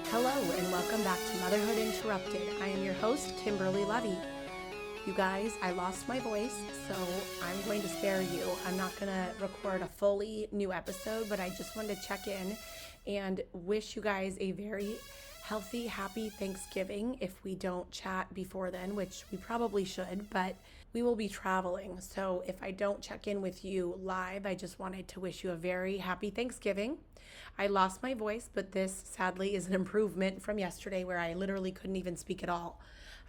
Hello and welcome back to Motherhood Interrupted. I am your host, Kimberly. You guys, I lost my voice, so I'm going to spare you. I'm not going to record a fully new episode, but I just wanted to check in and wish you guys a very healthy, happy Thanksgiving if we don't chat before then, which we probably should, but we will be traveling. So if I don't check in with you live, I just wanted to wish you a very happy Thanksgiving. I lost my voice, but this sadly is an improvement from yesterday where I literally couldn't even speak at all.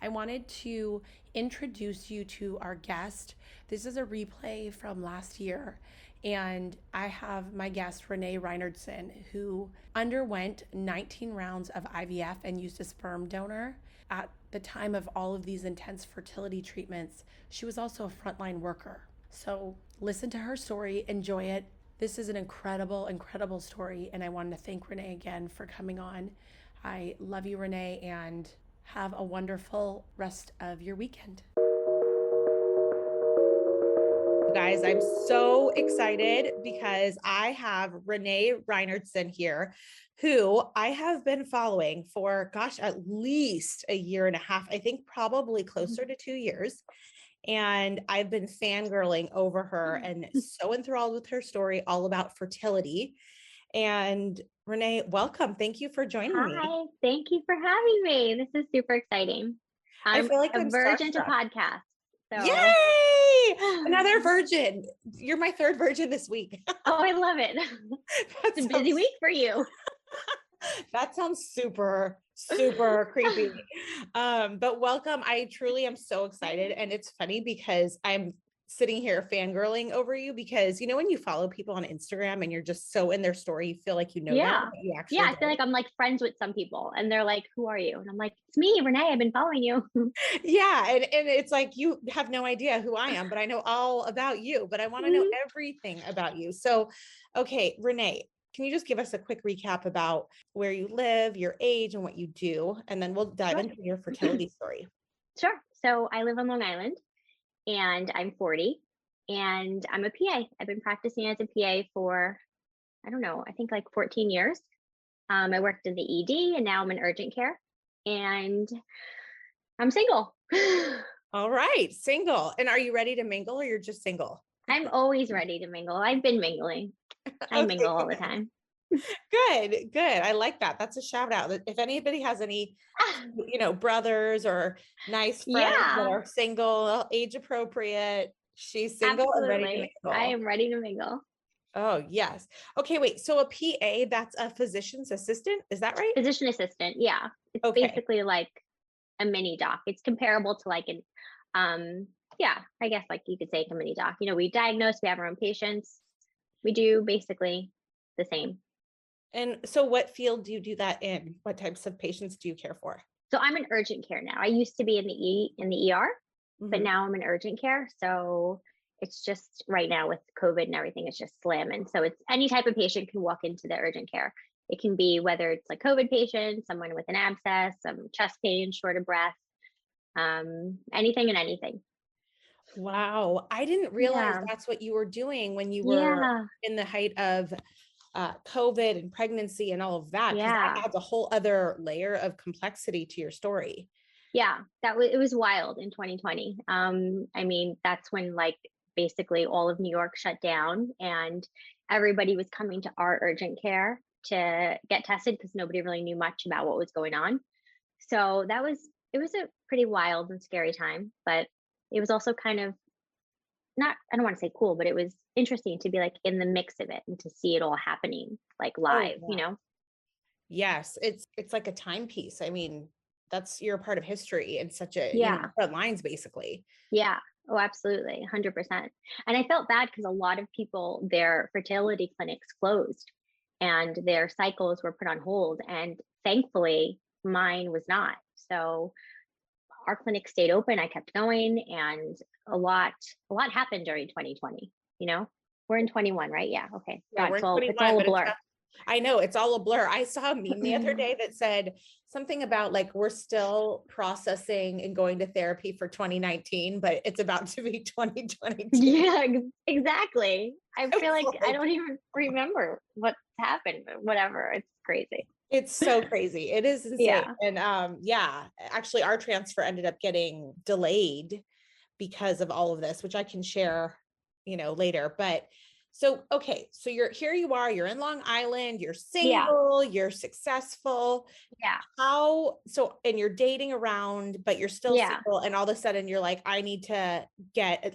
I wanted to introduce you to our guest. This is a replay from last year, and I have my guest, Renee Reinertsen, who underwent 19 rounds of IVF and used a sperm donor. At the time of all of these intense fertility treatments, she was also a frontline worker. So listen to her story, enjoy it. This is an incredible, incredible story, and I wanted to thank Renee again for coming on. I love you, Renee, and have a wonderful rest of your weekend. Guys, I'm so excited because I have Renee Reinertsen here, who I have been following for, at least a year and a half. I think probably closer to 2 years. And I've been fangirling over her and so enthralled with her story all about fertility. And Renee, welcome. Thank you for joining me. Hi, thank you for having me. This is super exciting. I feel like I'm a virgin to podcasts. So. Yay! Another virgin. You're my third virgin this week. Oh, I love it. It's a busy week for you. That sounds super creepy. But welcome. I truly am so excited. And it's funny because I'm sitting here fangirling over you because, you know, when you follow people on Instagram and you're just so in their story, you feel like you know them. You actually I feel like I'm like friends with some people and they're like, who are you? And I'm like, it's me, Renee. I've been following you. Yeah. And it's like, you have no idea who I am, but I know all about you, but I want to know everything about you. So, okay, Renee, can you just give us a quick recap about where you live, your age, and what you do? And then we'll dive into your fertility story. Sure. So I live on Long Island and I'm 40 and I'm a PA. I've been practicing as a PA for, I don't know, I think like 14 years. I worked in the ED and now I'm in urgent care and I'm single. All right. Single. And are you ready to mingle or you're just single? I'm always ready to mingle. I've been mingling. I mingle all the time. Good. I like that. That's a shout out. If anybody has any, brothers or nice friends that are single, age appropriate, she's single. Absolutely. And ready to mingle. I am ready to mingle. Oh, yes. Okay, wait. So a PA, that's a physician's assistant. Is that right? Physician assistant. Yeah. It's basically like a mini doc. It's comparable to like an, I guess like you could say a mini doc. You know, we diagnose, we have our own patients. We do basically the same. And so what field do you do that in? What types of patients do you care for? So I'm in urgent care now. I used to be in the ER, but now I'm in urgent care. So it's just right now with COVID and everything, it's just slamming. So it's any type of patient can walk into the urgent care. It can be whether it's like COVID patient, someone with an abscess, some chest pain, short of breath, anything and anything. Wow. I didn't realize that's what you were doing when you were in the height of COVID and pregnancy and all of that. That adds a whole other layer of complexity to your story. Yeah, it was wild in 2020. I mean, that's when like basically all of New York shut down and everybody was coming to our urgent care to get tested because nobody really knew much about what was going on. So it was a pretty wild and scary time, but it was also kind of I don't want to say cool, but it was interesting to be like in the mix of it and to see it all happening like live, you know? Yes. It's like a timepiece. I mean, you're a part of history in such a, front lines basically. Yeah. Oh, absolutely. 100%. And I felt bad because a lot of people, their fertility clinics closed and their cycles were put on hold. And thankfully mine was not. So our clinic stayed open. I kept going and a lot happened during 2020, you know? We're in 21, right? Yeah. Okay. Yeah, God, it's all a blur. I know it's all a blur. I saw a meme the other day that said something about like, we're still processing and going to therapy for 2019, but it's about to be 2022. Yeah, exactly. I feel like I Like, don't even remember what happened, but whatever. It's crazy. it's so crazy. It is insane. Yeah. And yeah, actually our transfer ended up getting delayed because of all of this, which I can share, later. But so, okay. So you are, you're in Long Island, you're Yeah. single, you're successful. Yeah. And you're dating around, but you're still Yeah. single. And all of a sudden you're like, I need to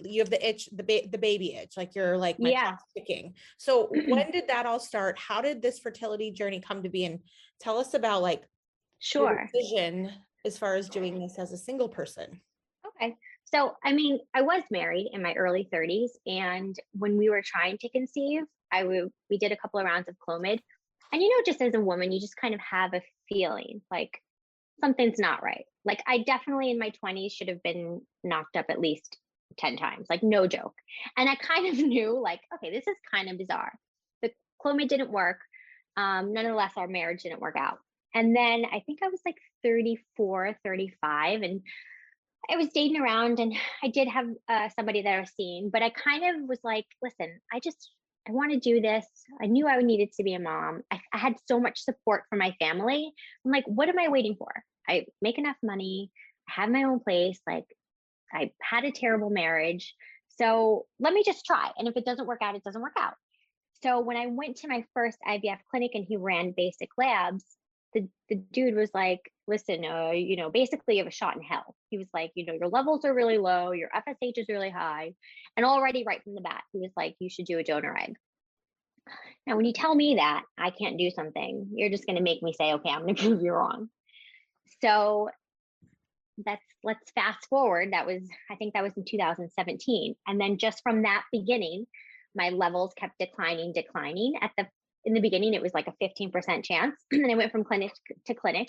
you have the itch, the baby itch, like you're like, my Yeah. clock's ticking. So when did that all start? How did this fertility journey come to be? And tell us about like your Sure. decision as far as doing this as a single person. Okay. So, I mean, I was married in my early 30s, and when we were trying to conceive, we did a couple of rounds of Clomid. And just as a woman, you just kind of have a feeling like something's not right. Like I definitely in my 20s should have been knocked up at least 10 times, like no joke. And I kind of knew like, okay, this is kind of bizarre. The Clomid didn't work. Nonetheless, our marriage didn't work out. And then I think I was like 34, 35, and I was dating around, and I did have somebody that I was seeing, but I kind of was like, listen, I want to do this. I knew I needed to be a mom. I had so much support from my family. I'm like, what am I waiting for? I make enough money. I have my own place. Like I had a terrible marriage. So let me just try. And if it doesn't work out, it doesn't work out. So when I went to my first IVF clinic and he ran basic labs, the dude was like, listen, basically you have a shot in hell. He was like, your levels are really low, your FSH is really high. And already right from the bat, he was like, you should do a donor egg. Now, when you tell me that I can't do something, you're just going to make me say, okay, I'm going to prove you wrong. So let's fast forward. I think that was in 2017. And then just from that beginning, my levels kept declining. In the beginning, it was like a 15% chance. And I went from clinic to clinic.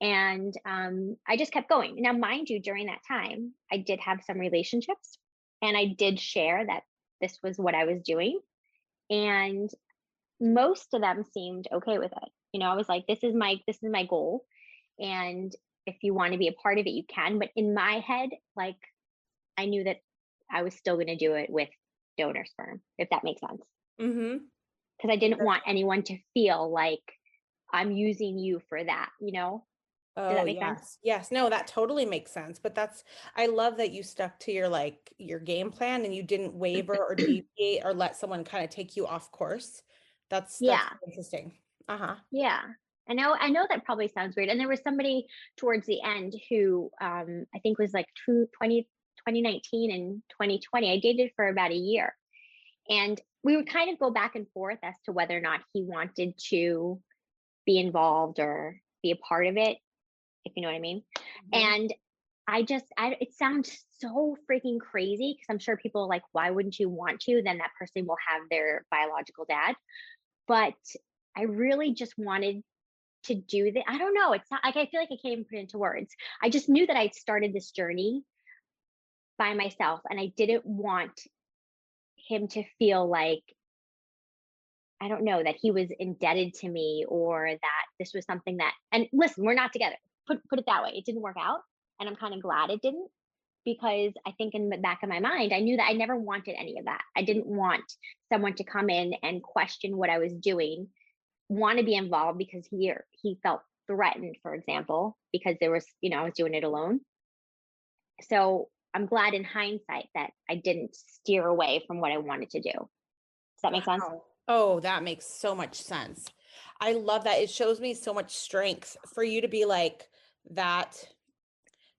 And I just kept going. Now, mind you, during that time, I did have some relationships, and I did share that this was what I was doing. And most of them seemed okay with it. I was like, this is my goal. And if you want to be a part of it, you can. But in my head, like I knew that I was still going to do it with donor sperm, if that makes sense. Mm-hmm. Because I didn't want anyone to feel like I'm using you for that, Does Oh, that make sense? yes. Yes. No, that totally makes sense. But I love that you stuck to your game plan and you didn't waver or deviate or let someone kind of take you off course. That's Yeah. interesting. Uh-huh. Yeah. I know that probably sounds weird. And there was somebody towards the end who I think was like 2019 and 2020. I dated for about a year. And we would kind of go back and forth as to whether or not he wanted to be involved or be a part of it, if you know what I mean. Mm-hmm. And it sounds so freaking crazy because I'm sure people are like, why wouldn't you want to? Then that person will have their biological dad. But I really just wanted to do that. I don't know. It's not like I feel like I can't even put it into words. I just knew that I'd started this journey by myself, and I didn't want him to feel like, I don't know, that he was indebted to me or that this was something that, and listen, we're not together. Put it that way. It didn't work out. And I'm kind of glad it didn't, because I think in the back of my mind, I knew that I never wanted any of that. I didn't want someone to come in and question what I was doing, want to be involved because he felt threatened, for example, because there was, I was doing it alone. So I'm glad in hindsight that I didn't steer away from what I wanted to do. Does that make sense? Wow. Oh, that makes so much sense. I love that. It shows me so much strength for you to be like that,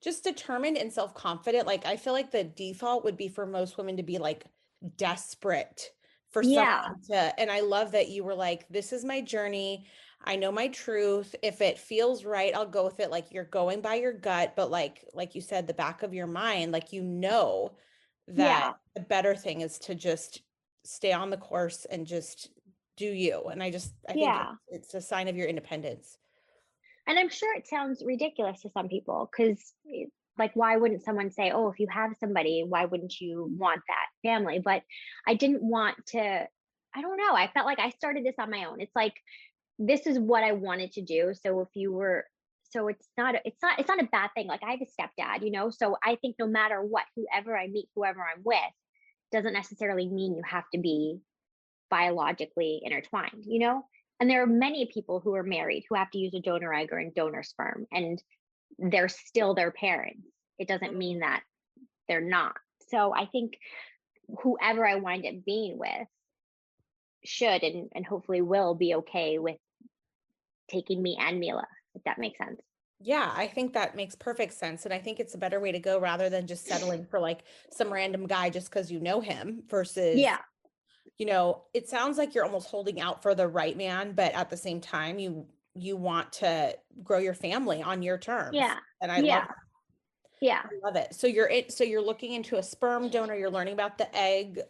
just determined and self-confident. Like, I feel like the default would be for most women to be like desperate for Yeah. someone to, and I love that you were like, this is my journey. I know my truth. If it feels right, I'll go with it. Like you're going by your gut, but like you said, the back of your mind, like, that Yeah. the better thing is to just stay on the course and just do you. And I think Yeah. it's a sign of your independence. And I'm sure it sounds ridiculous to some people because, like, why wouldn't someone say, oh, if you have somebody, why wouldn't you want that family? But I didn't want to, I don't know. I felt like I started this on my own. It's like, this is what I wanted to do. So if you were, so it's not a bad thing. Like I have a stepdad, so I think no matter what, whoever I meet, whoever I'm with, doesn't necessarily mean you have to be biologically intertwined. And there are many people who are married who have to use a donor egg or a donor sperm, and they're still their parents. It doesn't mean that they're not. So I think whoever I wind up being with should and hopefully will be okay with taking me and Mila, if that makes sense. Yeah, I think that makes perfect sense. And I think it's a better way to go rather than just settling for like some random guy just because you know him versus, Yeah, it sounds like you're almost holding out for the right man, but at the same time, you want to grow your family on your terms. yeah, And yeah, yeah, I love it. So you're looking into a sperm donor, you're learning about the egg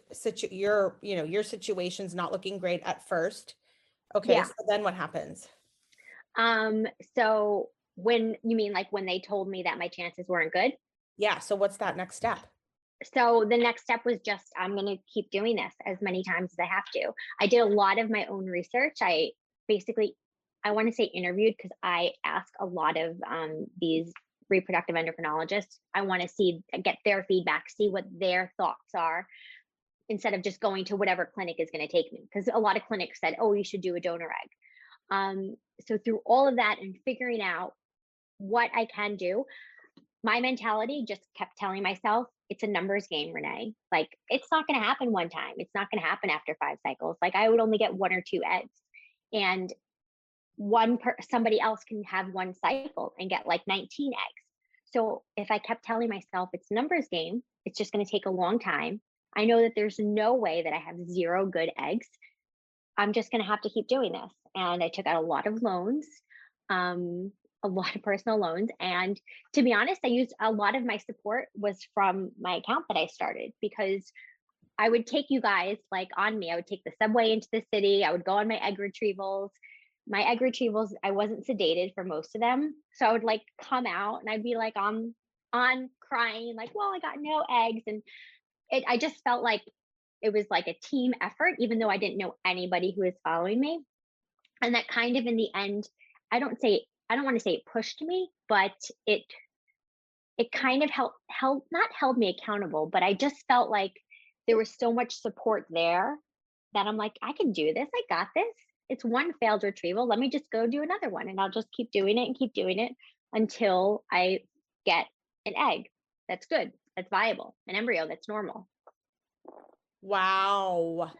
your situation's not looking great at first. Okay, yeah. so then what happens? So when you mean like when they told me that my chances weren't good? Yeah, so what's that next step? So the next step was just, I'm going to keep doing this as many times as I have to. I did a lot of my own research. Basically, I want to say interviewed, because I ask a lot of these reproductive endocrinologists. I want to get their feedback, see what their thoughts are, instead of just going to whatever clinic is going to take me. Because a lot of clinics said, oh, you should do a donor egg. So through all of that and figuring out what I can do, my mentality just kept telling myself, it's a numbers game, Renee. Like, it's not going to happen one time. It's not going to happen after 5 cycles. Like, I would only get 1 or 2 eggs. And somebody else can have 1 cycle and get like 19 eggs. So if I kept telling myself it's a numbers game, it's just going to take a long time. I know that there's no way that I have 0 good eggs. I'm just going to have to keep doing this. And I took out a lot of loans, a lot of personal loans. And to be honest, I used a lot of my support was from my account that I started, because I would take you guys like on me. I would take the subway into the city. I would go on my egg retrievals. My egg retrievals, I wasn't sedated for most of them. So I would like come out and I'd be like on crying, like, well, I got no eggs. And I just felt like it was like a team effort, even though I didn't know anybody who was following me. And that kind of in the end, I don't want to say it pushed me, but it kind of not held me accountable, but I just felt like there was so much support there that I'm like, I can do this. I got this. It's one failed retrieval. Let me just go do another one, and I'll just keep doing it and keep doing it until I get an egg that's good, that's viable, an embryo that's normal. Wow.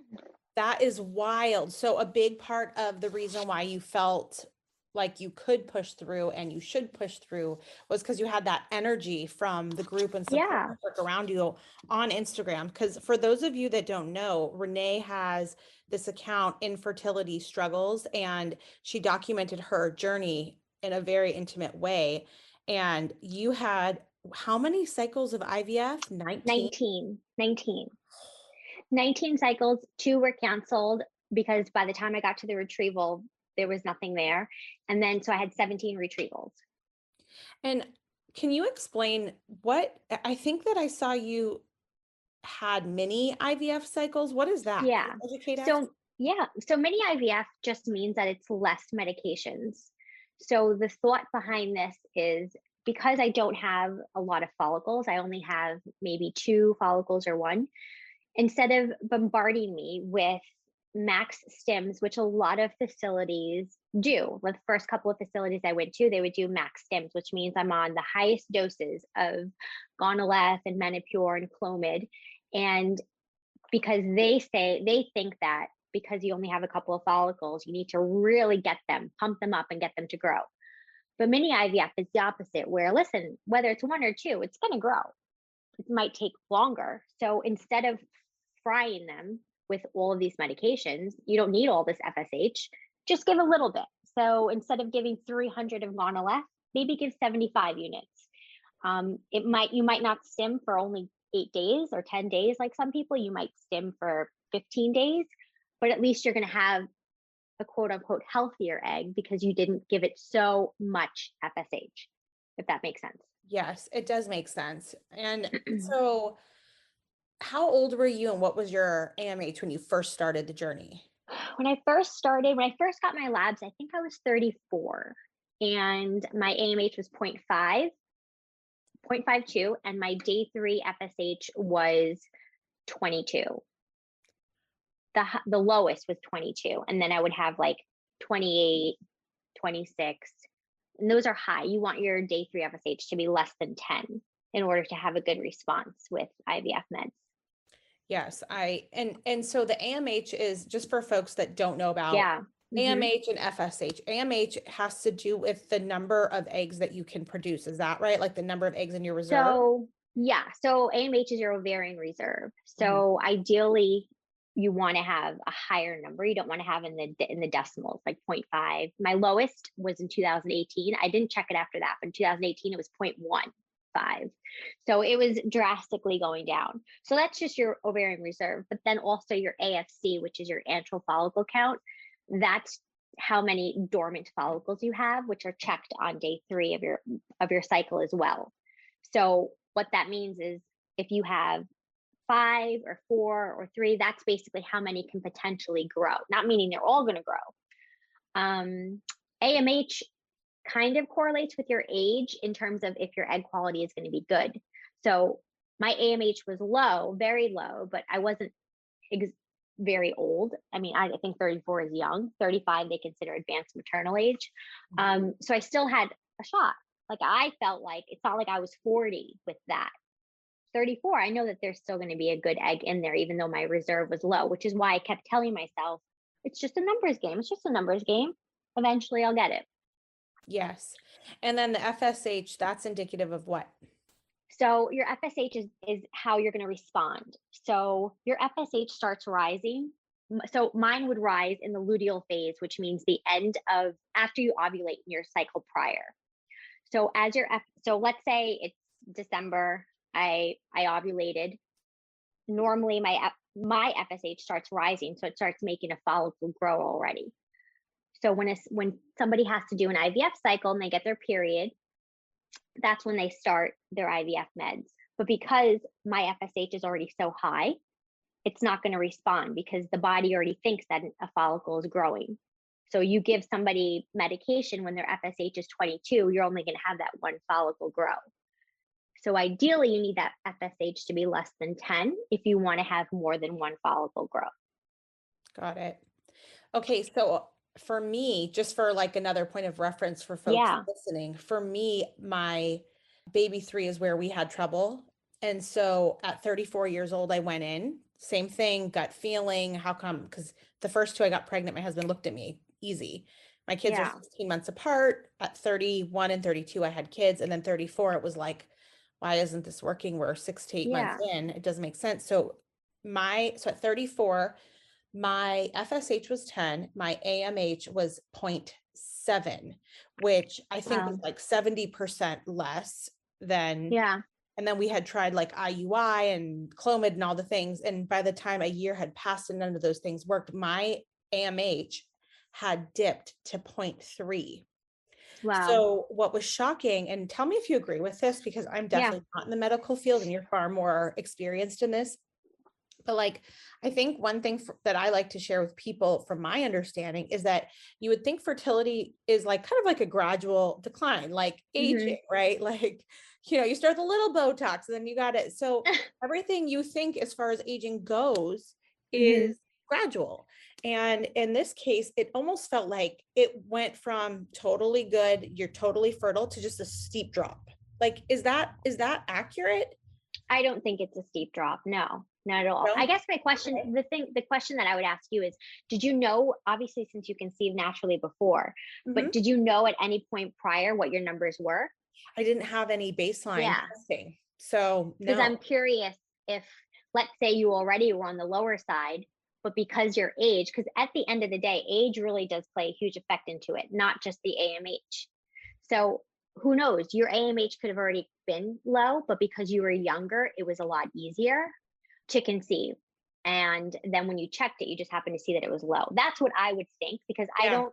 That is wild. So a big part of the reason why you felt like you could push through and you should push through was because you had that energy from the group and support Yeah. network around you on Instagram. Because for those of you that don't know, Renee has this account, Infertility Struggles, and she documented her journey in a very intimate way. And you had how many cycles of IVF? 19? 19 cycles, 2 were canceled because by the time I got to the retrieval, there was nothing there. And then, so I had 17 retrievals. And can you explain what I think that I saw you had mini IVF cycles? What is that? Can Yeah. you educate us? So, yeah. So mini IVF just means that it's less medications. So the thought behind this is, because I don't have a lot of follicles, I only have maybe 2 follicles or 1. Instead of bombarding me with max stims, which a lot of facilities do, the first couple of facilities I went to, they would do max stims, which means I'm on the highest doses of Gonaleth and Menopur and Clomid. And because they think that because you only have a couple of follicles, you need to really pump them up and get them to grow. But mini IVF is the opposite, where listen, whether it's 1 or 2, it's going to grow. It might take longer. So instead of frying them with all of these medications, you don't need all this FSH, just give a little bit. So instead of giving 300 of Gonaleth, maybe give 75 units. You might not stim for only 8 days or 10 days like some people. You might stim for 15 days, but at least you're going to have a quote unquote healthier egg because you didn't give it so much FSH, if that makes sense. Yes, it does make sense. And so how old were you and what was your AMH when you first started the journey? When I first got my labs, I think I was 34 and my AMH was 0.52, and my day 3 FSH was 22. The lowest was 22, and then I would have like 28, 26, and those are high. You want your day 3 FSH to be less than 10 in order to have a good response with IVF meds. Yes, and so the AMH is just for folks that don't know about Yeah. AMH and FSH. AMH has to do with the number of eggs that you can produce. Is that right? Like the number of eggs in your reserve? So yeah, so AMH is your ovarian reserve. Mhm. So ideally, you want to have a higher number. You don't want to have in the decimals, like 0.5. My lowest was in 2018. I didn't check it after that, but in 2018 it was 0.15. So it was drastically going down. So that's just your ovarian reserve, but then also your AFC, which is your antral follicle count. That's how many dormant follicles you have, which are checked on day 3 of your cycle as well. So what that means is if you have 5 or 4 or 3, that's basically how many can potentially grow. Not meaning they're all going to grow. AMH kind of correlates with your age in terms of if your egg quality is going to be good. So my AMH was low, very low, but I wasn't very old. I mean, I think 34 is young. 35 they consider advanced maternal age. So I still had a shot. Like I felt like it's not like I was 40 with that. 34, I know that there's still going to be a good egg in there, even though my reserve was low, which is why I kept telling myself, it's just a numbers game. It's just a numbers game. Eventually I'll get it. Yes. And then the FSH, that's indicative of what? So your FSH is how you're going to respond. So your FSH starts rising. So mine would rise in the luteal phase, which means the end of after you ovulate in your cycle prior. So so let's say it's December, I ovulated. Normally my FSH starts rising, so it starts making a follicle grow already. So when somebody has to do an IVF cycle and they get their period, that's when they start their IVF meds. But because my FSH is already so high, it's not going to respond because the body already thinks that a follicle is growing. So you give somebody medication when their FSH is 22, you're only going to have that one follicle grow. So ideally, you need that FSH to be less than 10 if you want to have more than one follicle grow. Got it. Okay, so for me, just for like another point of reference for folks Yeah. listening, for me, my baby 3 is where we had trouble. And so at 34 years old, I went in, same thing, gut feeling. How come? Because the first 2 I got pregnant, my husband looked at me, easy. My kids are Yeah. 16 months apart. At 31 and 32, I had kids. And then 34, it was like, why isn't this working? We're 6 to 8 months Yeah. in. It doesn't make sense. So at 34, my FSH was 10, my AMH was 0.7, which I think was Wow. like 70% less than, Yeah. and then we had tried like IUI and Clomid and all the things. And by the time a year had passed and none of those things worked, my AMH had dipped to 0.3. Wow. So what was shocking, and tell me if you agree with this, because I'm Yeah. definitely not in the medical field and you're far more experienced in this. But like, I think one thing that I like to share with people from my understanding is that you would think fertility is like kind of like a gradual decline, like Hmm. aging, right? Like, you start with a little Botox and then you got it. So everything you think as far as aging goes Hmm. is gradual. And in this case, it almost felt like it went from totally good, you're totally fertile, to just a steep drop. Like, is that accurate? I don't think it's a steep drop. No, not at all. I No? guess my question, Okay. the question that I would ask you is, did you know, obviously, since you conceived naturally before, Mhm. but did you know at any point prior what your numbers were? I didn't have any baseline Yeah. testing. So Because I'm no. curious if, let's say you already were on the lower side, but because your age, because at the end of the day, age really does play a huge effect into it, not just the AMH. So who knows? Your AMH could have already been low, but because you were younger, it was a lot easier to conceive. And then when you checked it, you just happened to see that it was low. That's what I would think, because Yeah.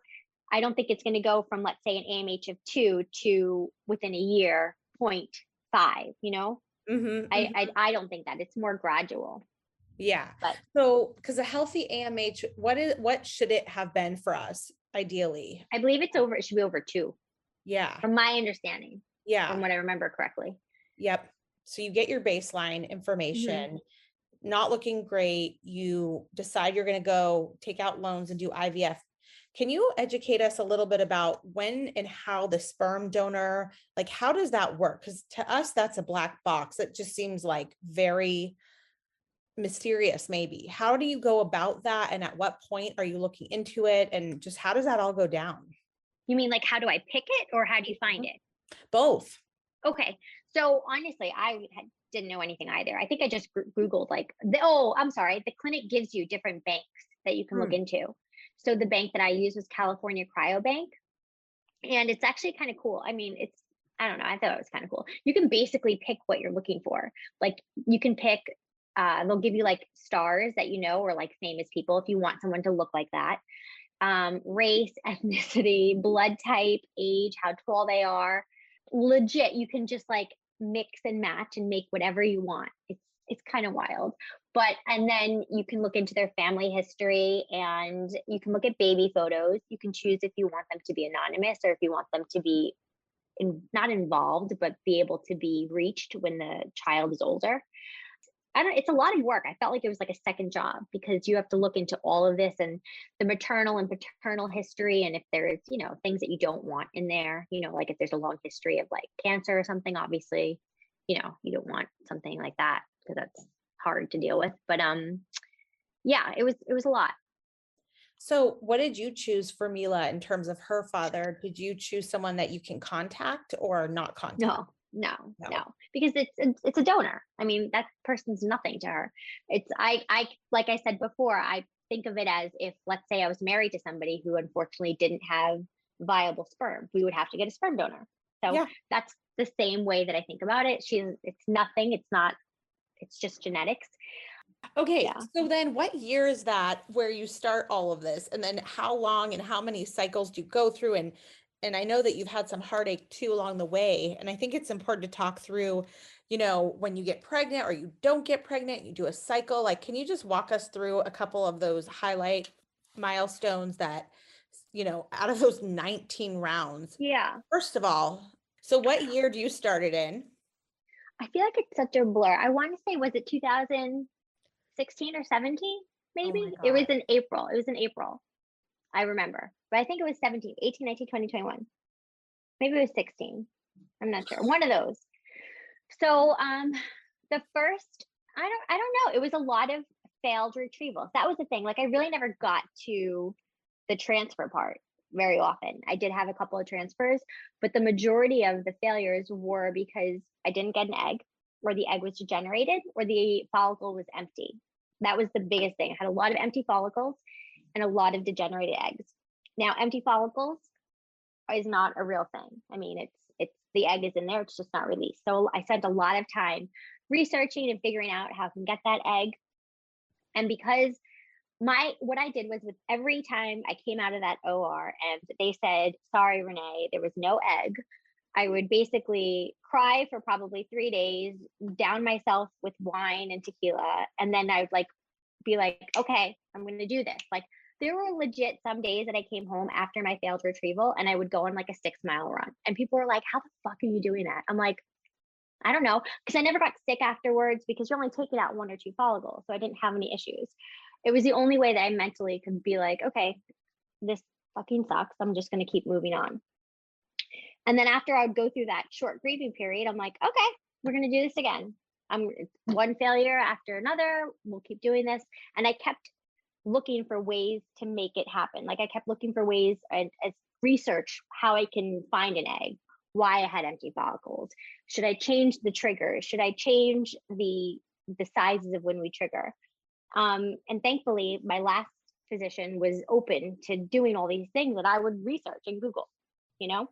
I don't think it's going to go from, let's say, an AMH of 2 to within a year 0.5, you know? Mm-hmm, mm-hmm. I don't think that it's more gradual, Yeah. but So, because a healthy AMH, what should it have been for us, ideally? I believe it should be over 2, Yeah. from my understanding, from Yeah. what I remember correctly. Yep. So you get your baseline Hmm. information, not looking great. You decide you're going to go take out loans and do IVF. Can you educate us a little bit about when and how the sperm donor, like, how does that work? Because to us, that's a black box. It just seems like very mysterious, maybe. How do you go about that? And at what point are you looking into it? And just how does that all go down? You mean like how do I pick it or how do you find Mhm. it? Both. Okay. So honestly, didn't know anything either. I think I just Googled like, oh, I'm sorry. The clinic gives you different banks that you can look Hmm. into. So the bank that I used was California Cryo Bank. And it's actually kind of cool. I mean, I don't know. I thought it was kind of cool. You can basically pick what you're looking for. Like you can pick, they'll give you like stars that you know, or like famous people if you want someone to look like that. Race, ethnicity, blood type, age, how tall they are. Legit, you can just like mix and match and make whatever you want. It's kind of wild. But and then you can look into their family history and you can look at baby photos. You can choose if you want them to be anonymous or if you want them to be not involved, but be able to be reached when the child is older. I don't It's a lot of work. I felt like it was like a second job because you have to look into all of this and the maternal and paternal history. And if there's, things that you don't want in there, like if there's a long history of like cancer or something, obviously, you don't want something like that because that's hard to deal with. But yeah, it was a lot. So what did you choose for Mila in terms of her father? Did you choose someone that you can contact or not contact? No, no, No. no, because it's a donor. I mean, that person's nothing to her. I like I said before, I think of it as if, let's say, I was married to somebody who unfortunately didn't have viable sperm, we would have to get a sperm donor. So Yeah. that's the same way that I think about it. It's nothing. It's not. It's just genetics. Okay. Yeah. So then what year is that where you start all of this? And then how long and how many cycles do you go through? And I know that you've had some heartache too along the way. And I think it's important to talk through, when you get pregnant or you don't get pregnant, you do a cycle. Like, can you just walk us through a couple of those highlight milestones that, out of those 19 rounds? Yeah. First of all, so what year do you start it in? I feel like it's such a blur. I want to say, was it 2016 or 17? Oh my Maybe it was God. in April. It was in April. I remember, but I think it was 17, 18, 19, 20, 21. Maybe it was 16. I'm not sure. One of those. So, the first, I don't know. It was a lot of failed retrievals. That was the thing. Like, I really never got to the transfer part very often. I did have a couple of transfers, but the majority of the failures were because I didn't get an egg, or the egg was degenerated, or the follicle was empty. That was the biggest thing. I had a lot of empty follicles and a lot of degenerated eggs. Now, empty follicles is not a real thing. I mean, it's the egg is in there, it's just not released. So I spent a lot of time researching and figuring out how I can get that egg. And because what I did was, with every time I came out of that OR and they said, "Sorry, Renee, there was no egg," I would basically cry for probably 3 days, down myself with wine and tequila, and then I would like be like, "Okay, I'm going to do this." Like, there were legit some days that I came home after my failed retrieval and I would go on like a 6 mile run. And people were like, "How the fuck are you doing that?" I'm like, "I don't know." Because I never got sick afterwards because you're only taking out 1 or 2 follicles. So I didn't have any issues. It was the only way that I mentally could be like, "Okay, this fucking sucks. I'm just going to keep moving on." And then after I would go through that short grieving period, I'm like, "Okay, we're going to do this again. It's one failure after another. We'll keep doing this." And I kept looking for ways to make it happen. Like, I kept looking for ways and as research how I can find an egg, why I had empty follicles. Should I change the triggers? Should I change the sizes of when we trigger? And thankfully, my last physician was open to doing all these things that I would research and Google. You know,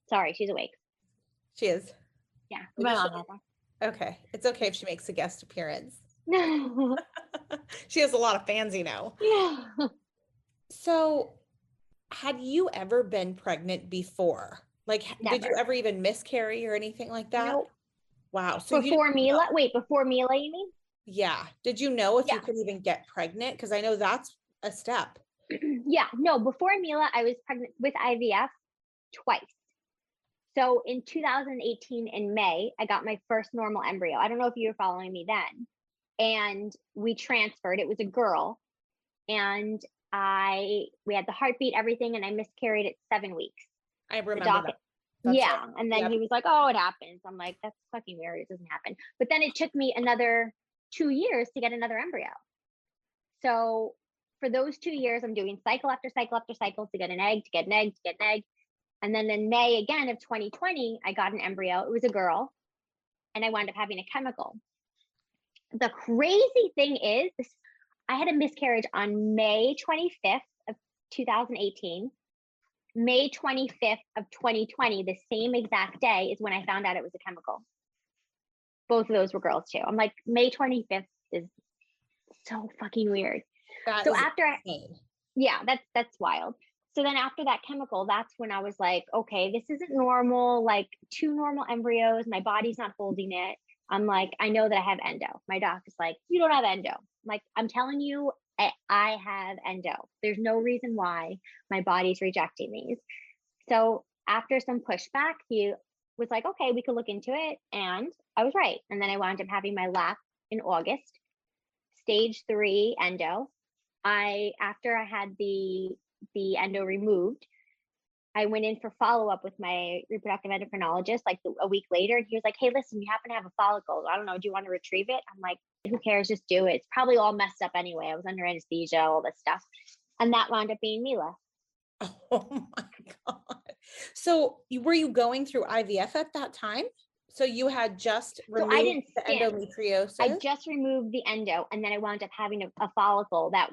sorry, she's awake. She is. Yeah, Maybe my she'll, mom okay. It's okay if she makes a guest appearance. has She has a lot of fans, yeah. So, had you ever been pregnant before? Like, did you Never. ever even miscarry or anything like that? Nope. Wow. So you Before didn't know. Mila? Wait, before Mila, you mean? Yeah. Did you know if you Yeah. could even get pregnant? Because I know that's a step. Yeah. No, before Mila, I was pregnant with IVF twice. So in 2018 in May, I got my first normal embryo. I don't know if you were following me then. And we transferred. It was a girl. And we had the heartbeat, everything, and I miscarried at 7 weeks. I The remember doc, that. That's yeah. right. And then Yep. he was like, "Oh, it happens." I'm like, "That's fucking weird. It doesn't happen." But then it took me another 2 years to get another embryo. So for those 2 years, I'm doing cycle after cycle after cycle to get an egg, to get an egg, to get an egg. And then in May again of 2020, I got an embryo. It was a girl, and I wound up having a chemical. The crazy thing is, I had a miscarriage on May 25th of 2018. May 25th of 2020, the same exact day, is when I found out it was a chemical. Both of those were girls too. I'm like, May 25th is so fucking weird. That So is after insane. yeah, that's wild. So then after that chemical, that's when I was like, okay, this isn't normal. Like 2 normal embryos, my body's not holding it. I'm like, I know that I have endo. My doctor's like, you don't have endo. I'm like, I'm telling you, I have endo. There's no reason why my body's rejecting these. So after some pushback, he was like, okay, we could look into it. And I was right. And then I wound up having my lap in August, stage 3 endo. After I had the endo removed, I went in for follow-up with my reproductive endocrinologist like a week later. And he was like, "Hey, listen, you happen to have a follicle. I don't know. Do you want to retrieve it?" I'm like, "Who cares? Just do it. It's probably all messed up anyway. I was under anesthesia, all this stuff." And that wound up being Mila. Oh my God. So were you going through IVF at that time? So you had just So I removed didn't the stim. I endometriosis? just removed the endo, and then I wound up having a follicle that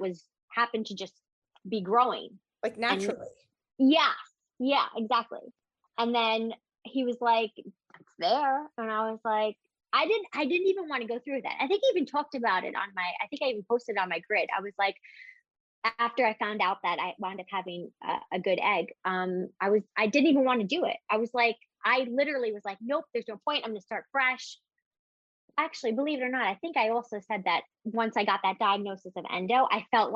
happened to just be growing. Like And naturally. yeah, yeah, exactly. And then he was like, "It's there," and I was like, I didn't even want to go through that. I think I even talked about it I think I even posted on my grid. I was like, after I found out that I wound up having a good egg, I didn't even want to do it. I was like, I literally was like, nope, there's no point. I'm going to start fresh. Actually, believe it or not, I think I also said that once I got that diagnosis of endo, I felt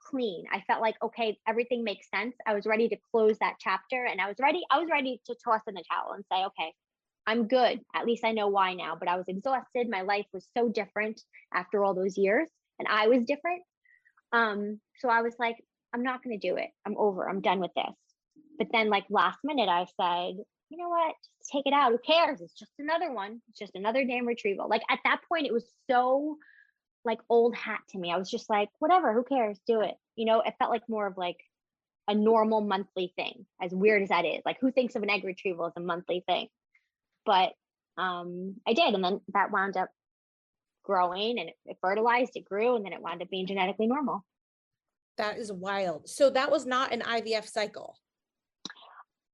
clean. I felt like, okay, everything makes sense. I was ready to close that chapter, and I was ready to toss in the towel and say, okay, I'm good. At least I know why now. But I was exhausted. My life was so different after all those years, and I was different. So I was like, I'm not going to do it. I'm over. I'm done with this. But then like last minute, I said, you know what? Just take it out. Who cares? It's just another one. It's just another damn retrieval. Like at that point, it was so like old hat to me. I was just like, whatever, who cares? Do it. It felt like more of like a normal monthly thing, as weird as that is. Like who thinks of an egg retrieval as a monthly thing? But I did. And then that wound up growing, and it fertilized, it grew, and then it wound up being genetically normal. That is wild. So that was not an IVF cycle.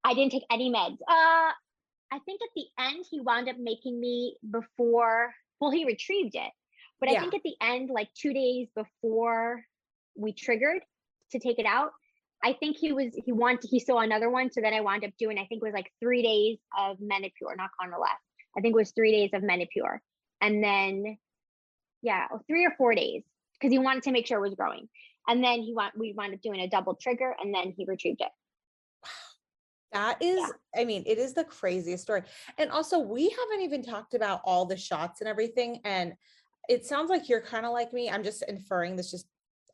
I didn't take any meds. I think at the end he wound up making me he retrieved it. But I Yeah. think at the end, like 2 days before we triggered to take it out, I think he saw another one. So then I wound up doing, I think it was like 3 days of Menopur, not Convalesce. I think it was 3 days of Menopur. And then, 3 or 4 days, because he wanted to make sure it was growing. And then we wound up doing a double trigger, and then he retrieved it. That is, I mean, it is the craziest story. And also, we haven't even talked about all the shots and everything. And it sounds like you're kind of like me. I'm just inferring this,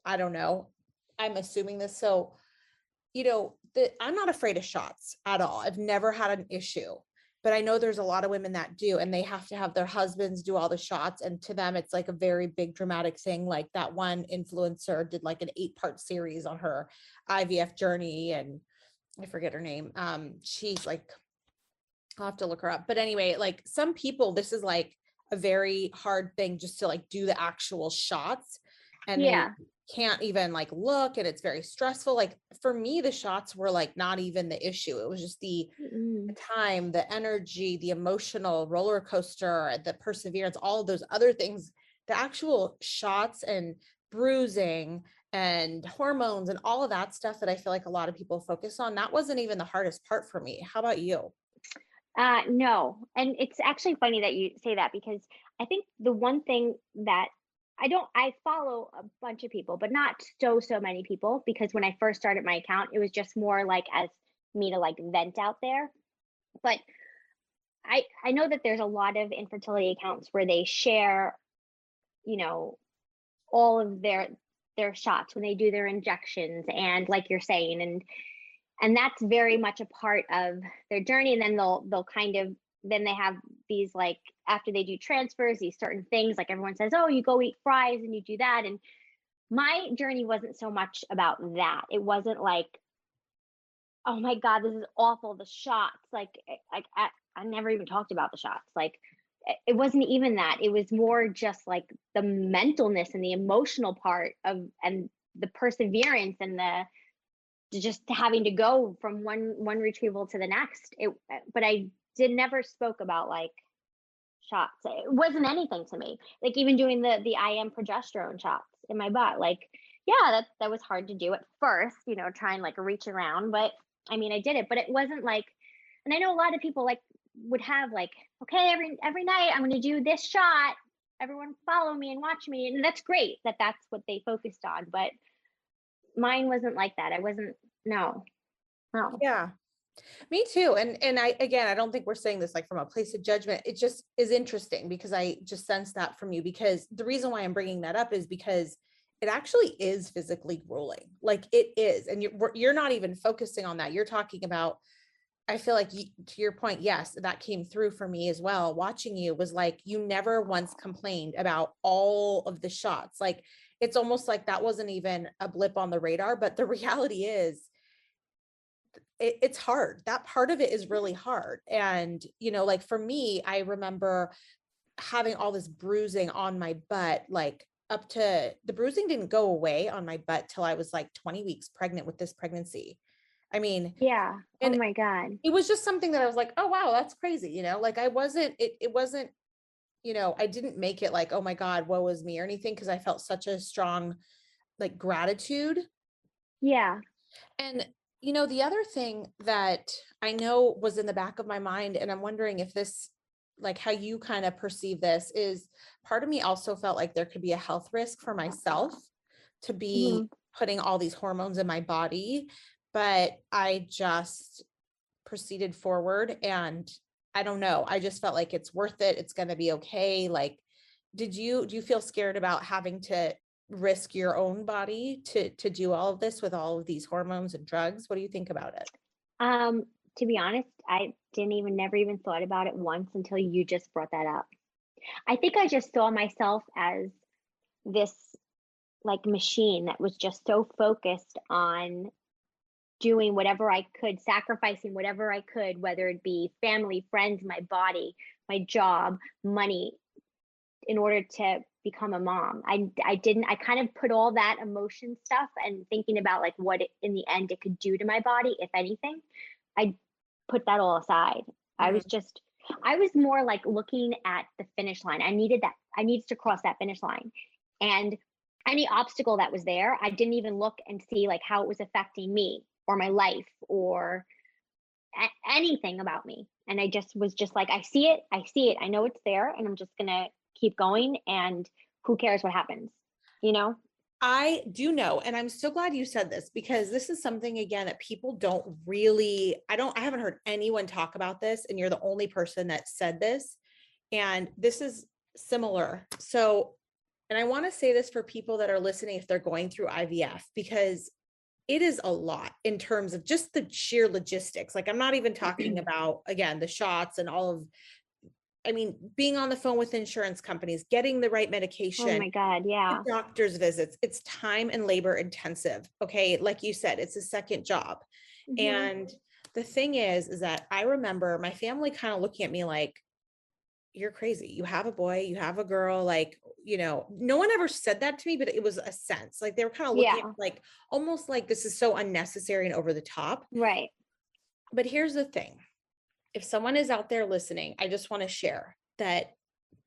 I don't know. I'm assuming this. So, I'm not afraid of shots at all. I've never had an issue, but I know there's a lot of women that do, and they have to have their husbands do all the shots. And to them, it's like a very big dramatic thing. Like that one influencer did like an 8-part series on her IVF journey, and I forget her name. She's like, I'll have to look her up. But anyway, like some people, this is like a very hard thing just to like do the actual shots, and they can't even like look, and it's very stressful. Like for me, the shots were like not even the issue. It was just the time, the energy, the emotional roller coaster, the perseverance, all of those other things. The actual shots and bruising and hormones and all of that stuff that I feel like a lot of people focus on, that wasn't even the hardest part for me. How about you? No. And it's actually funny that you say that because I think the one thing that I follow a bunch of people, but not so many people because when I first started my account, it was just more like as me to like vent out there. But I know that there's a lot of infertility accounts where they share, you know, all of their shots when they do their injections and like you're saying and that's very much a part of their journey and then they'll kind of then they have these like after they do transfers these certain things like everyone says oh you go eat fries and you do that and my journey wasn't so much about that. It wasn't like oh my god this is awful the shots like I never even talked about the shots like it wasn't even that. It was more just like the mentalness and the emotional part of and the perseverance and the just having to go from one retrieval to the next. But I did never spoke about like shots. It wasn't anything to me. Like even doing the IM progesterone shots in my butt. Like yeah, that was hard to do at first, try and like reach around, but I mean I did it, but it wasn't like and I know a lot of people like would have like okay every night I'm going to do this shot. Everyone follow me and watch me and that's great that that's what they focused on, but mine wasn't like that. I wasn't no. No. Yeah, me too. And I don't think we're saying this like from a place of judgment. It just is interesting because I just sense that from you, because the reason why I'm bringing that up is because it actually is physically grueling. Like it is. And you're not even focusing on that. You're talking about, I feel like to your point, yes, that came through for me as well. Watching you was like, you never once complained about all of the shots. Like, it's almost like that wasn't even a blip on the radar, but the reality is it's hard. That part of it is really hard. And, like for me, I remember having all this bruising on my butt, like up to the bruising didn't go away on my butt till I was like 20 weeks pregnant with this pregnancy. I mean, Yeah. Oh and my God. it was just something that I was like, oh, wow, that's crazy. Like it wasn't, I didn't make it like, oh my God, woe is me or anything. Cause I felt such a strong like gratitude. Yeah. And, the other thing that I know was in the back of my mind, and I'm wondering if this, like how you kind of perceive this is part of me also felt like there could be a health risk for myself to Hmm. be putting all these hormones in my body, but I just proceeded forward and I don't know. I just felt like it's worth it. It's going to be okay. Like, do you feel scared about having to risk your own body to do all of this with all of these hormones and drugs? What do you think about it? Um, to be honest, I didn't even never even thought about it once until you just brought that up. I think I just saw myself as this like machine that was just so focused on doing whatever I could, sacrificing whatever I could, whether it be family, friends, my body, my job, money, in order to become a mom. I kind of put all that emotion stuff and thinking about like what in the end it could do to my body, if anything. I put that all aside. Mhm. I was more like looking at the finish line. I needed to cross that finish line. And any obstacle that was there, I didn't even look and see like how it was affecting me or my life or anything about me. And I just was just like, I see it, I know it's there, and I'm just gonna keep going. And who cares what happens, you know? I do know, and I'm so glad you said this because this is something again that people don't really, I haven't heard anyone talk about this, and you're the only person that said this. And this is similar. So, and I want to say this for people that are listening if they're going through IVF, because it is a lot in terms of just the sheer logistics. Like, I'm not even talking about, again, the shots and all of, I mean, being on the phone with insurance companies, getting the right Oh medication, my God, the yeah. doctor's visits. It's time and labor intensive. Okay. Like you said, it's a second job. Hmm. And the thing is that I remember my family kind of looking at me like, you're crazy. You have a boy, you have a girl, like, no one ever said that to me, but it was a sense like they were kind of looking at Yeah, like almost like this is so unnecessary and over the top. right. But here's the thing. If someone is out there listening, I just want to share that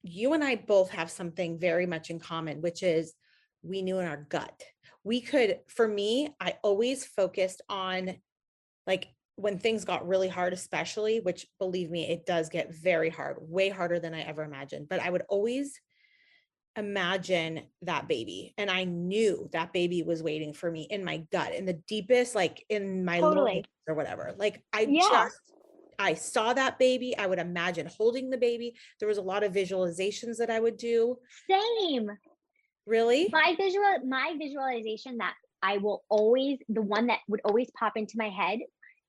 you and I both have something very much in common, which is we knew in our gut. For me, I always focused on like when things got really hard, especially, which believe me, it does get very hard, way harder than I ever imagined, but I would always imagine that baby. And I knew that baby was waiting for me in my gut, in the deepest, like in my loins Totally. or whatever. Like Yeah. I saw that baby. I would imagine holding the baby. There was a lot of visualizations that I would do. Same. Really? My visualization that I will always, the one that would always pop into my head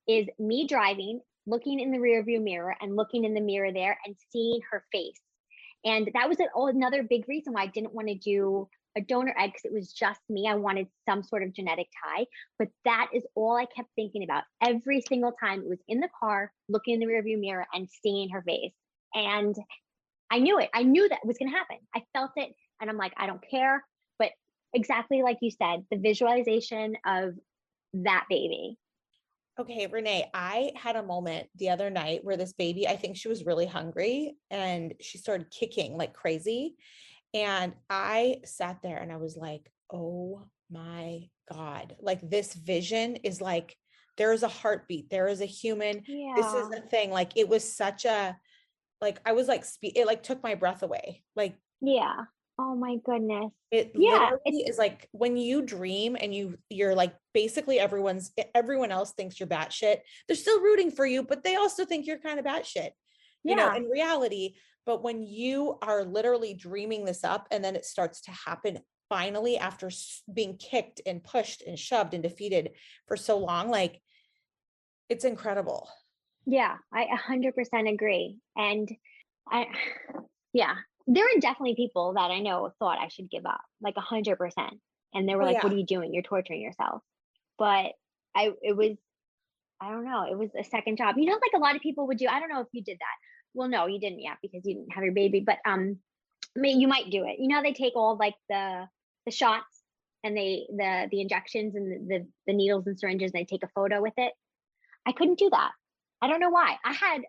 is me driving, looking in the rearview mirror and looking in the mirror there and seeing her face. And that was another big reason why I didn't want to do a donor egg, because it was just me. I wanted some sort of genetic tie. But that is all I kept thinking about every single time. It was in the car, looking in the rearview mirror and seeing her face. And I knew it. I knew that was going to happen. I felt it. And I'm like, I don't care. But exactly like you said, the visualization of that baby. Okay, Renee, I had a moment the other night where this baby, I think she was really hungry and she started kicking like crazy. And I sat there and I was like, oh my God, like this vision is like, there is a heartbeat, there is a human, this is Yeah. the thing. Like it was such a, like, I was like, it like took my breath away. Like Yeah. Oh my goodness. it Yeah. It's, literally is like when you dream and you're like, basically everyone else thinks you're batshit. They're still rooting for you, but they also think you're kind of batshit, yeah. in reality. But when you are literally dreaming this up and then it starts to happen finally after being kicked and pushed and shoved and defeated for so long, like it's incredible. Yeah. I 100% agree. And I, yeah, there are definitely people that I know thought I should give up, like 100%. And they were Oh like, what yeah. are you doing? You're torturing yourself. But it was, I don't know, it was a second job. Like a lot of people would do. I don't know if you did that. Well, no, you didn't yet because you didn't have your baby, but you might do it. They take all like the shots and the injections and the needles and syringes, and they take a photo with it. I couldn't do that. I don't know why. I had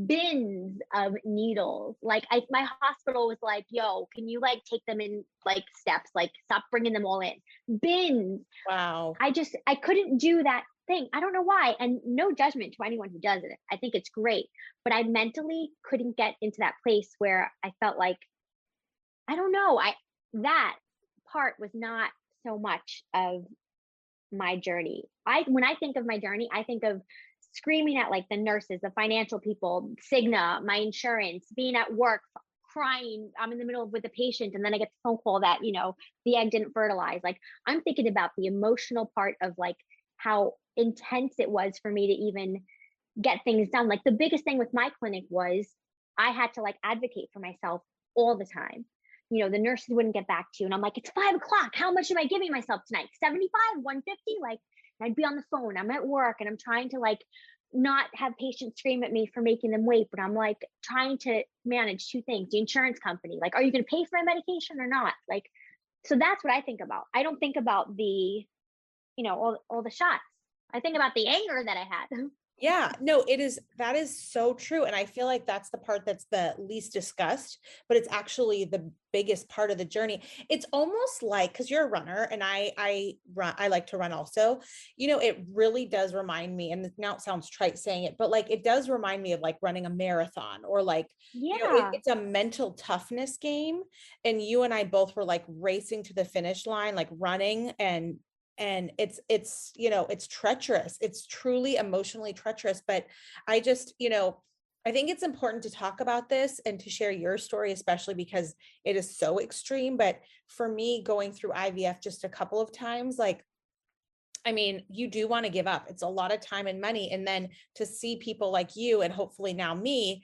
bins of needles. Like my hospital was like, "Yo, can you like take them in like steps? Like stop bringing them all in." Bins. Wow. I couldn't do that thing. I don't know why. And no judgment to anyone who does it. I think it's great, but I mentally couldn't get into that place where I felt like, I don't know, that part was not so much of my journey. When I think of my journey, I think of screaming at like the nurses, the financial people, Cigna, my insurance, being at work, crying. I'm in the middle with a patient, and then I get the phone call that the egg didn't fertilize. Like I'm thinking about the emotional part of like how intense it was for me to even get things done. Like the biggest thing with my clinic was I had to like advocate for myself all the time. The nurses wouldn't get back to you. And I'm like, it's 5 o'clock. How much am I giving myself tonight? 75, 150? Like, I'd be on the phone. I'm at work and I'm trying to like not have patients scream at me for making them wait, but I'm like trying to manage two things. The insurance company, like, are you going to pay for my medication or not? Like, so that's what I think about. I don't think about all the shots. I think about the anger that I had. Yeah, no, that is so true. And I feel like that's the part that's the least discussed, but it's actually the biggest part of the journey. It's almost like, because you're a runner and I run, I like to run also, it really does remind me, and now it sounds trite saying it, but like it does remind me of like running a marathon or like, Yeah. it's a mental toughness game. And you and I both were like racing to the finish line, like running, and it's treacherous. It's truly emotionally treacherous. But I just, I think it's important to talk about this and to share your story, especially because it is so extreme. But for me, going through IVF just a couple of times, like, I mean, you do want to give up. It's a lot of time and money. And then to see people like you and hopefully now me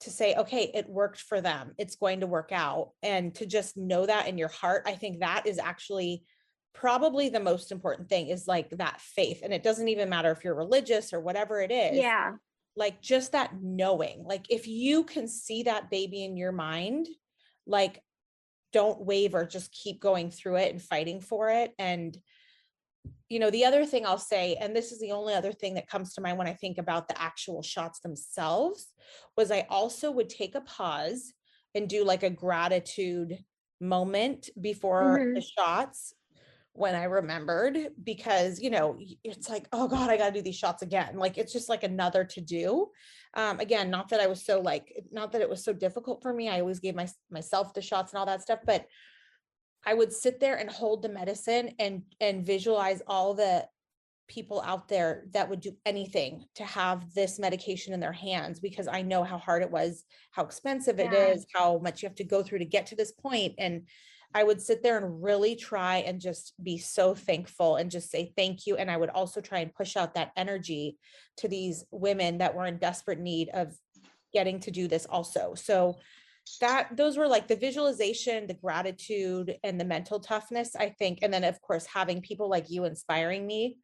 to say, okay, it worked for them, it's going to work out. And to just know that in your heart, I think that is actually probably the most important thing, is like that faith. And it doesn't even matter if you're religious or whatever it is, Yeah. like just that knowing, like if you can see that baby in your mind, like don't waver, just keep going through it and fighting for it. And the other thing I'll say, and this is the only other thing that comes to mind when I think about the actual shots themselves, was I also would take a pause and do like a gratitude moment before Hmm. the shots, when I remembered, because, you know, it's like, oh God, I got to do these shots again. Like, it's just like another to do. Again, not that I was so like, not that it was so difficult for me. I always gave myself the shots and all that stuff, but I would sit there and hold the medicine and visualize all the people out there that would do anything to have this medication in their hands, because I know how hard it was, how expensive it Yeah. is, how much you have to go through to get to this point. And I would sit there and really try and just be so thankful and just say thank you. And I would also try and push out that energy to these women that were in desperate need of getting to do this also. So those were like the visualization, the gratitude, and the mental toughness, I think. And then of course, having people like you inspiring me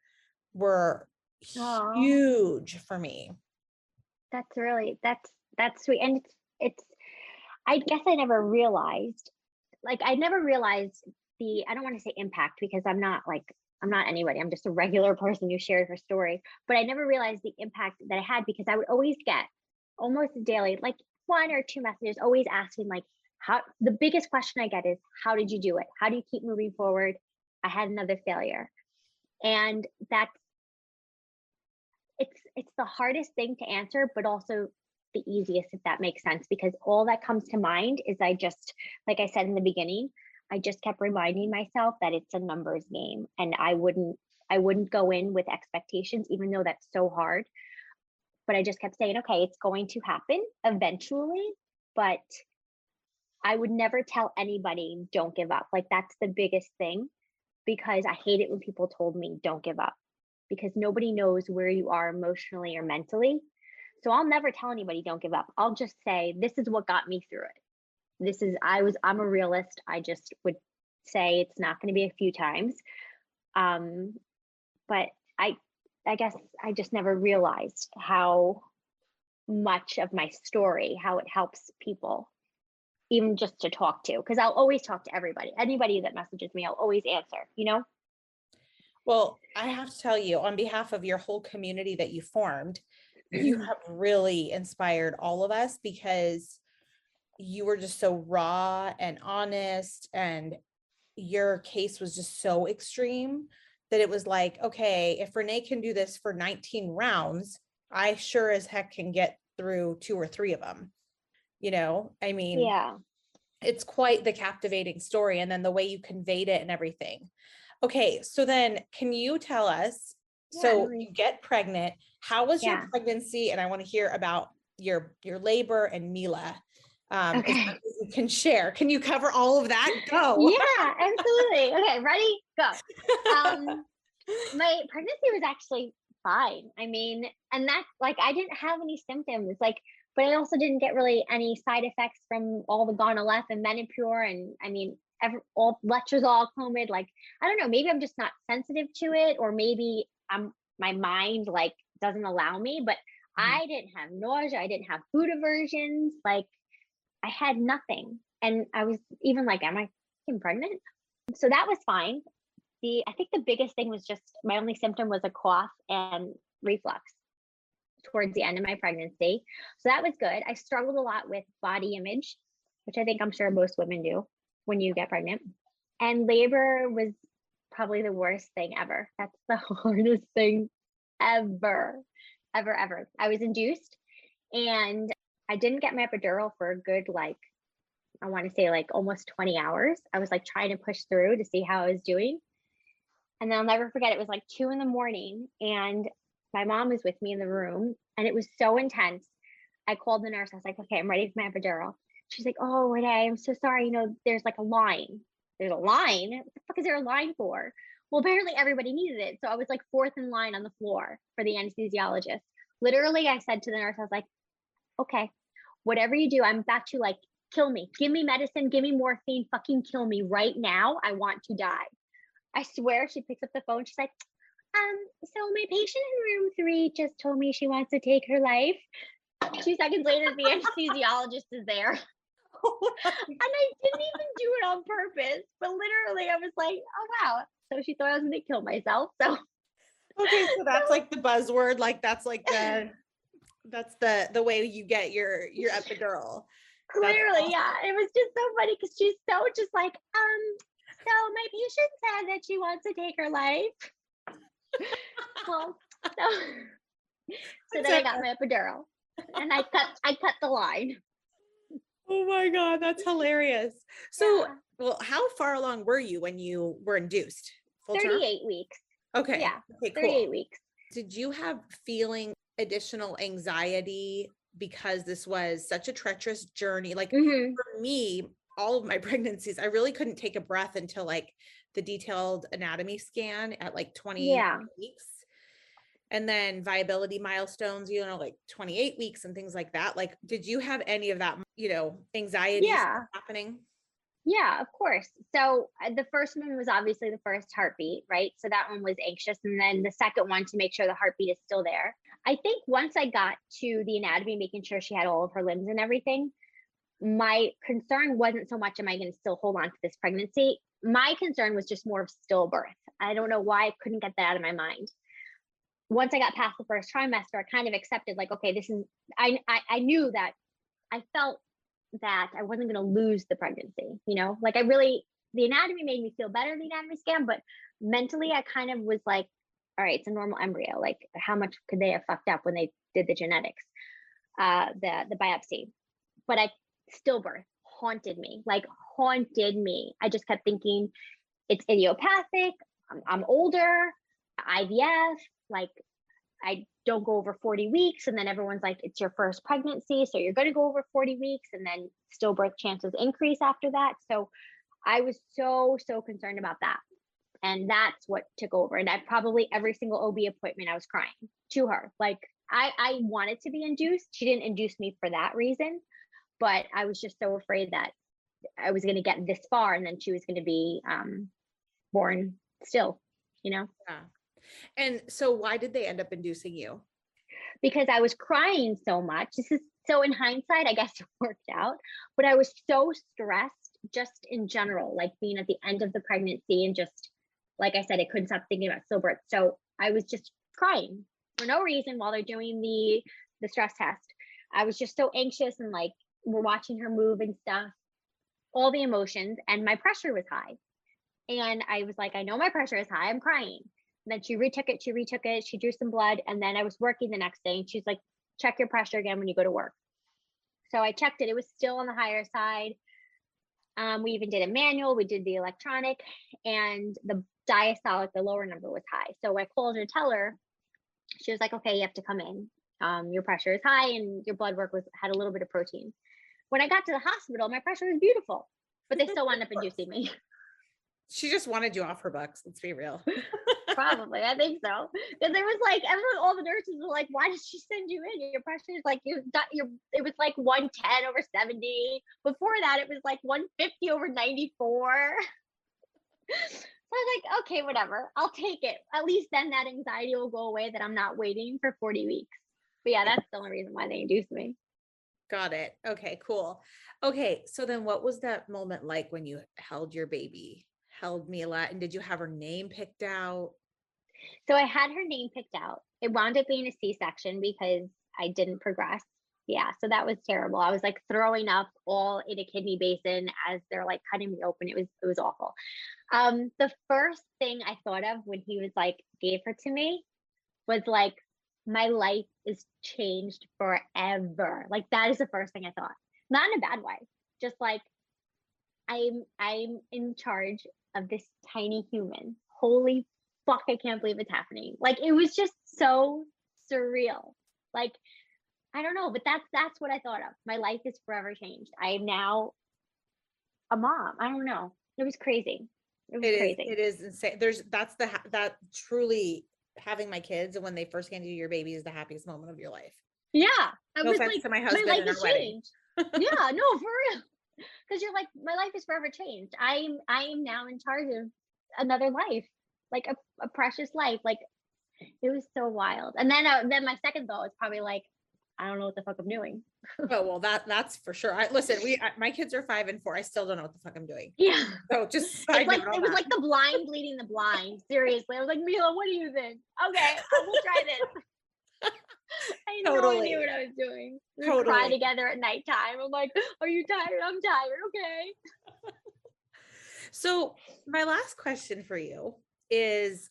were Oh, huge for me. that's sweet. And it's I guess I never realized, I never realized I don't want to say impact, because I'm not anybody. I'm just a regular person who shared her story. But I never realized the impact that I had, because I would always get almost daily, like one or two messages, always asking like, how the biggest question I get is, how did you do it? How do you keep moving forward? I had another failure. And it's the hardest thing to answer, but also the easiest, if that makes sense, because all that comes to mind is, like I said in the beginning, I just kept reminding myself that it's a numbers game, and I wouldn't go in with expectations, even though that's so hard. But I just kept saying, okay, it's going to happen eventually, but I would never tell anybody, don't give up. Like, that's the biggest thing, because I hate it when people told me, don't give up, because nobody knows where you are emotionally or mentally. So I'll never tell anybody, don't give up. I'll just say, this is what got me through it. I'm a realist. I just would say it's not going to be a few times. Um, but I, I guess I just never realized how much of my story, how it helps people, even just to talk to, because I'll always talk to everybody. Anybody that messages me, I'll always answer. Well, I have to tell you, on behalf of your whole community that you formed, you have really inspired all of us, because you were just so raw and honest, and your case was just so extreme that it was like, okay, if Renee can do this for 19 rounds, I sure as heck can get through 2 or 3 of them. I mean, Yeah. it's quite the captivating story. And then the way you conveyed it and everything. Okay, so then can you tell us, Yeah. so you get pregnant, how was your Yeah. pregnancy? And I want to hear about your labor and Mila. As much Okay. as you can share. Can you cover all of that? Go. Yeah, absolutely. Okay, ready? Go. My pregnancy was actually fine. I mean, and that's like, I didn't have any symptoms, but I also didn't get really any side effects from all the Gonalef and Menopur, and I mean, all letrozole, Clomid. Like, I don't know, maybe I'm just not sensitive to it, or maybe my mind doesn't allow me. But I didn't have nausea. I didn't have food aversions. Like, I had nothing, and I was even like, am I fucking pregnant? So that was fine. I think the biggest thing was just, my only symptom was a cough and reflux towards the end of my pregnancy. So that was good. I struggled a lot with body image, which I think I'm sure most women do when you get pregnant. And labor was probably the worst thing ever. That's the hardest thing ever, ever, ever. I was induced, and I didn't get my epidural for a good, I want to say almost 20 hours. I was trying to push through to see how I was doing. And then I'll never forget, it was 2 in the morning, and my mom was with me in the room, and it was so intense. I called the nurse. I was like, okay, I'm ready for my epidural. She's like, oh, Renee, I'm so sorry. There's a line. There's a line? What the fuck is there a line for? Well, apparently everybody needed it. So I was fourth in line on the floor for the anesthesiologist. Literally, I said to the nurse, I was like, okay, whatever you do, I'm about to kill me. Give me medicine, give me morphine, fucking kill me right now. I want to die. I swear, she picks up the phone. She's like, so my patient in room 3 just told me she wants to take her life. 2 seconds later, the anesthesiologist is there. And I didn't even do it on purpose, but literally I was like, oh wow. So she thought I was gonna kill myself. So Okay, so that's the buzzword, that's the way you get your epidural. clearly, Awesome. yeah. It was just so funny, because she's so just So my patient said that she wants to take her life. Well, so then I got my epidural and I cut the line. Oh my God, that's hilarious. So, Yeah. well, how far along were you when you were induced? Full term? 38 weeks. Okay. Yeah. Okay, 38 cool. weeks. Did you have feeling additional anxiety because this was such a treacherous journey? Like Mm-hmm. for me, all of my pregnancies, I really couldn't take a breath until like the detailed anatomy scan at like 20 Yeah. weeks. And then viability milestones, like 28 weeks and things like that. Like, did you have any of that, anxiety Yeah. happening? Yeah, of course. So the first one was obviously the first heartbeat, right? So that one was anxious. And then the second one to make sure the heartbeat is still there. I think once I got to the anatomy, making sure she had all of her limbs and everything, my concern wasn't so much, am I going to still hold on to this pregnancy? My concern was just more of stillbirth. I don't know why I couldn't get that out of my mind. Once I got past the first trimester, I kind of accepted like, okay, this is, I knew that I felt that I wasn't going to lose the pregnancy, like the anatomy made me feel better in the anatomy scan, but mentally I kind of was like, all right, it's a normal embryo. Like how much could they have fucked up when they did the genetics, the biopsy? But stillbirth haunted me. I just kept thinking it's idiopathic. I'm older, IVF, like I don't go over 40 weeks. And then everyone's like, it's your first pregnancy. So you're going to go over 40 weeks and then stillbirth chances increase after that. So I was so concerned about that. And that's what took over. And I probably every single OB appointment, I was crying to her. Like I wanted to be induced. She didn't induce me for that reason, but I was just so afraid that I was going to get this far and then she was going to be born still, Yeah. And so why did they end up inducing you? Because I was crying so much. This is so in hindsight, I guess it worked out, but I was so stressed just in general, like being at the end of the pregnancy and just, like I said, I couldn't stop thinking about stillbirth. So I was just crying for no reason while they're doing the stress test. I was just so anxious and like, we're watching her move and stuff, all the emotions, and my pressure was high. And I was like, I know my pressure is high, I'm crying. And then she retook it, she drew some blood. And then I was working the next day and she's like, check your pressure again when you go to work. So I checked it, it was still on the higher side. We even did a manual, we did the electronic, and the diastolic, the lower number was high. So I called her to tell her, she was like, okay, you have to come in. Your pressure is high and your blood work had a little bit of protein. When I got to the hospital, my pressure was beautiful, but they still wound up inducing me. She just wanted you off her bucks. Let's be real. Probably, I think so. Because there was like all the nurses were like, "Why did she send you in? Your pressure is like it was like 110 over 70. Before that, it was like 150 over 94." So I was like, "Okay, whatever. I'll take it. At least then that anxiety will go away. That I'm not waiting for 40 weeks." But yeah, that's the only reason why they induced me. Got it. Okay, cool. Okay, so then what was that moment like when you held your baby? Held Mila, and did you have her name picked out? So I had her name picked out. It wound up being a C-section because I didn't progress. Yeah, so that was terrible. I was like throwing up all in a kidney basin as they're like cutting me open. It was awful. The first thing I thought of when he was like gave her to me was like, my life is changed forever. Like that is the first thing I thought. Not in a bad way. Just like I'm in charge of this tiny human. Holy fuck, I can't believe it's happening. Like it was just so surreal. Like I don't know, but that's what I thought of. My life is forever changed. I am now a mom. I don't know. It was crazy. It was crazy. It is insane. That truly having my kids and when they first hand you your baby is the happiest moment of your life. Yeah. I No was offense like, to my my husband life and has our wedding. changed. Yeah, no, for real. Because you're like, my life is forever changed. I am now in charge of another life, like a precious life. Like it was so wild. And then my second thought was probably like, I don't know what the fuck I'm doing. Oh, well, that's for sure. My kids are 5 and 4. I still don't know what the fuck I'm doing. Yeah. So just It's like, it was like the blind leading the blind. Seriously. I was like, Mila, what do you think? Okay, we'll try this. I had no idea what I was doing. We would cry together at nighttime. I'm like, are you tired? I'm tired. Okay. So my last question for you is,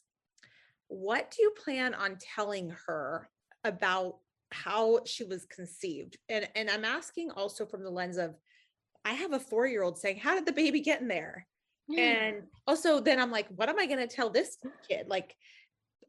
what do you plan on telling her about how she was conceived? And I'm asking also from the lens of, I have a 4-year-old saying, how did the baby get in there? And also then I'm like, what am I going to tell this kid? Like,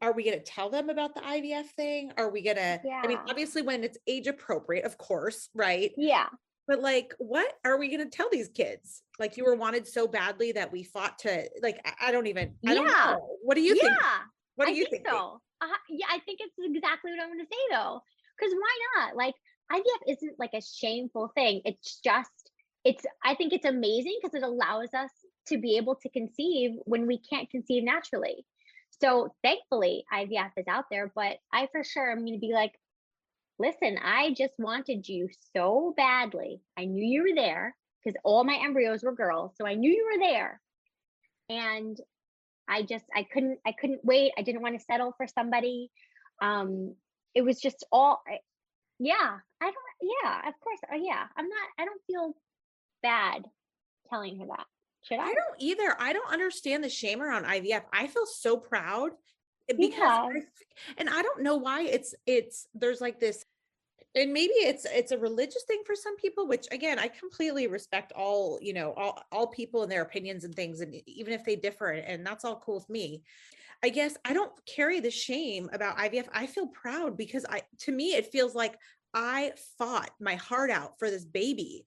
are we going to tell them about the IVF thing? Are we going to, I mean, Yeah. obviously when it's age appropriate, of course, right? Yeah. But like, what are we going to tell these kids? Like, you were wanted so badly that we fought to, like, I don't Yeah. know. What do you think? Yeah. What are I you think thinking? so. Yeah, I think it's exactly what I'm going to say though. Because why not? Like IVF isn't like a shameful thing. It's just, I think it's amazing because it allows us to be able to conceive when we can't conceive naturally. So thankfully IVF is out there, but I for sure am going to be like, listen, I just wanted you so badly. I knew you were there because all my embryos were girls. So I knew you were there. And I couldn't wait. I didn't want to settle for somebody. It was just yeah, yeah, of course. Yeah, I don't feel bad telling her that. Should I I? don't either. I don't understand the shame around IVF. I feel so proud because Yeah. and I don't know why there's like this, and maybe it's a religious thing for some people, which again, I completely respect all, all people and their opinions and things. And even if they differ, and that's all cool with me. I guess I don't carry the shame about IVF. I feel proud because to me, it feels like I fought my heart out for this baby.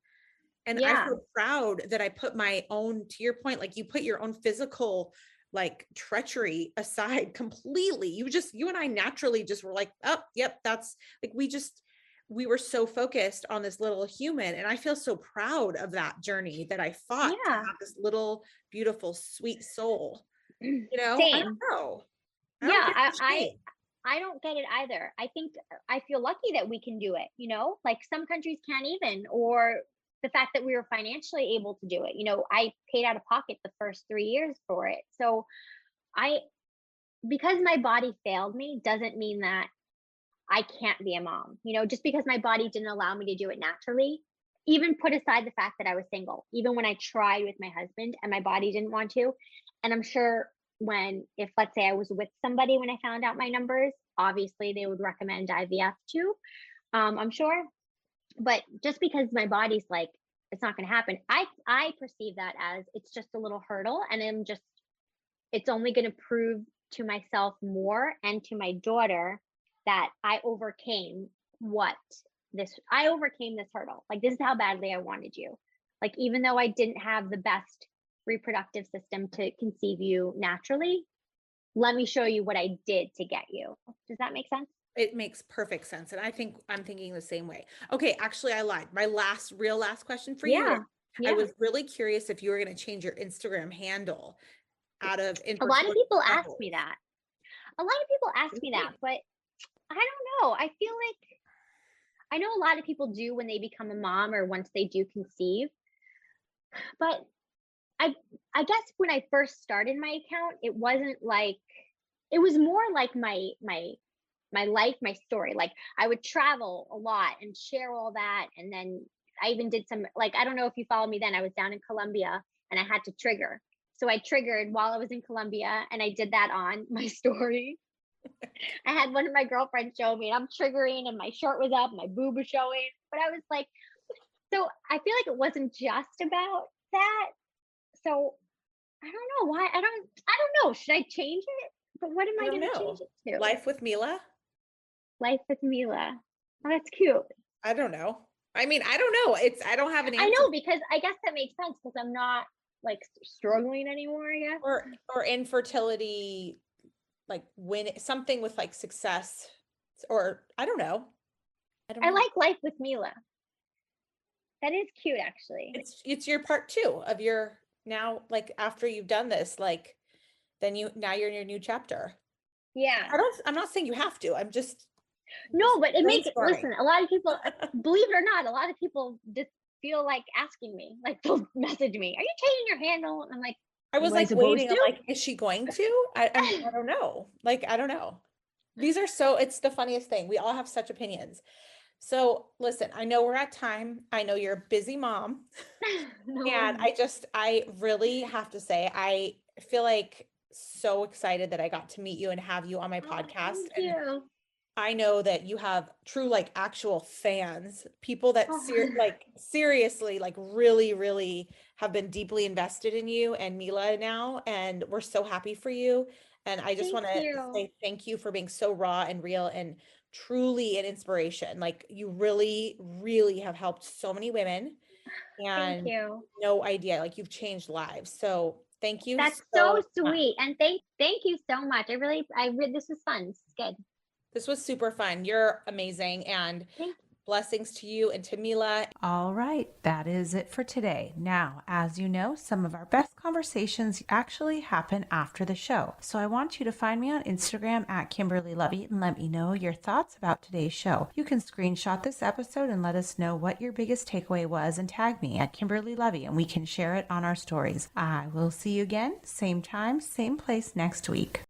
And I Yeah. feel proud that I put my own, to your point, like you put your own physical, like treachery aside completely. You and I naturally just were like, oh, yep, that's like, we were so focused on this little human. And I feel so proud of that journey that I fought to Yeah. have this little, beautiful, sweet soul. I don't Same. know. I Yeah, don't get the shame. I don't get it either. I think I feel lucky that we can do it, like some countries can't even, or the fact that we were financially able to do it. I paid out of pocket the first 3 years for it. So I, because my body failed me doesn't mean that I can't be a mom, just because my body didn't allow me to do it naturally. Even put aside the fact that I was single, even when I tried with my husband and my body didn't want to. And I'm sure if let's say I was with somebody when I found out my numbers, obviously they would recommend IVF too. I'm sure. But just because my body's like, it's not going to happen, I perceive that as it's just a little hurdle, and it's only going to prove to myself more and to my daughter that I overcame this hurdle. Like, this is how badly I wanted you. Like, even though I didn't have the best reproductive system to conceive you naturally, let me show you what I did to get you. Does that make sense? It makes perfect sense. And I think I'm thinking the same way. Okay, actually I lied. My last question for you is, Yeah. I Yeah. was really curious if you were going to change your Instagram handle out of A lot of infertility people ask struggles. me that. A lot of people ask me that, but I don't know. I feel like I know a lot of people do when they become a mom or once they do conceive, but I I guess when I first started my account, it wasn't like, it was more like my life, my story. Like, I would travel a lot and share all that, and then I even did some, like, I don't know if you follow me then, I was down in Colombia and I had to trigger. So I triggered while I was in Colombia and I did that on my story. I had one of my girlfriends show me and I'm triggering and my shirt was up, my boob was showing. But I was like, so I feel like it wasn't just about that. So I don't know why. I don't know. Should I change it? But what am I I don't gonna change know. it to? Life with Mila? Life with Mila. Oh, that's cute. I don't know. I mean, I don't know. I don't have an I answer. know, because I guess that makes sense because I'm not like struggling anymore, I guess. Or infertility, like when something with like success, or I don't know. I like Life with Mila. That is cute, actually. It's your part 2 of your, now, like after you've done this, like then now you're in your new chapter. Yeah. I'm not saying you have to. I'm just No, but it makes it, brainstorming. listen, a lot of people, believe it or not, a lot of people just feel like asking me, like they'll message me, are you changing your handle? And I'm like, I was am I like supposed waiting. I'm to? like, is she going to? I don't know. Like, I don't know. It's the funniest thing. We all have such opinions. So listen, I know we're at time. I know you're a busy mom. No And worries. I really have to say, I feel like so excited that I got to meet you and have you on my Oh, podcast. thank And you. I know that you have true, like, actual fans, people that Oh, seriously, like, really, really have been deeply invested in you and Mila now. And we're so happy for you. And I just thank want to you. say thank you for being so raw and real and truly an inspiration. Like, you really, really have helped so many women, Thank and you. no idea, like, you've changed lives. So thank you That's so so much. sweet. And thank you so much. This was fun. This is good. This was super fun. You're amazing. And Thank blessings to you and to Mila. All right, that is it for today. Now, as you know, some of our best conversations actually happen after the show. So I want you to find me on Instagram at Kimberly Lovey and let me know your thoughts about today's show. You can screenshot this episode and let us know what your biggest takeaway was and tag me at Kimberly Lovey and we can share it on our stories. I will see you again, same time, same place next week.